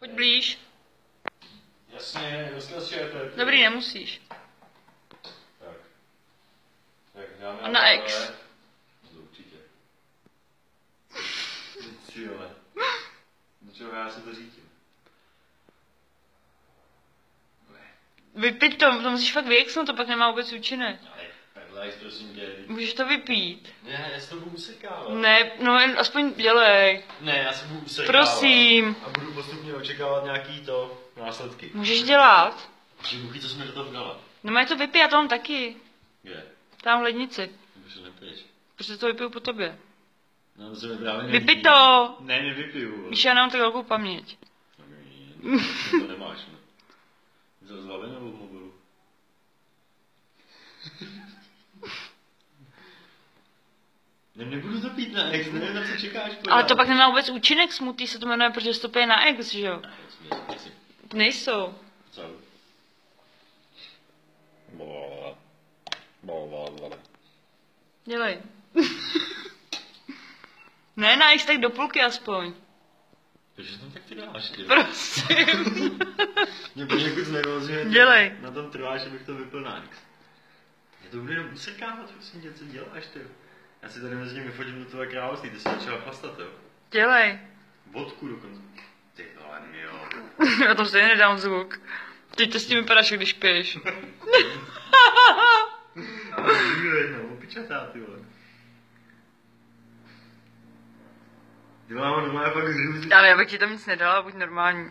Pojď blíž. Jasně, rozkazujete. Dobrý, nemusíš. Tak. Tak dáme A na X. Určitě. Ty vole. No čeho, já se to řídím. Vypít to musíš fakt vyexnout, to pak nemá vůbec účinek. Ale prosím tě. Můžeš to vypít. Ne, já se to budu usekávat. Ne, no aspoň dělej. Ne, já se budu usekávat. Prosím. A budu postupně očekávat nějaký to následky. Můžeš dělat. Živuchy, co jsi mi do toho dala. No mají to vypít, já to mám taky. Kde? Tam v lednici. Nebo se nepiješ? Protože to vypiju po tobě. No, to se mi právě nelíbí. Vypij to! Ne, nevypiju. Víš, já nemám tak velkou paměť. No, to nemáš, ne? Jsi zbaven nebo v mobilu? Nebudu to pít na X, nevím, na co čekáš. Ale to pak nemá vůbec účinek, smutý se to jmenuje, protože se to pije na X, že jo? Nejsou. Co? Dělej. Ne na X, tak do půlky aspoň. Takže tam tak ty dáš, ty. Prosím. Mě bude jako znervozňuje. Dělej. Na tom trváš, abych to vypil na X. Já to budu jenom usekávat, prosím tě, co děláš, ty. Já si tady mezi nimi vyfotím do toho království, ty se začala chlastat, jo. Dělej. Vodku dokonce. Ty vole, jo. Já to stejně nedám zvuk. Teď to s tím vypadáš, když piješ. Opičatá, ty vole. Ty vole, mám normálně fakt hrůzy. Ale já bych ti tam nic nedala, buď normální.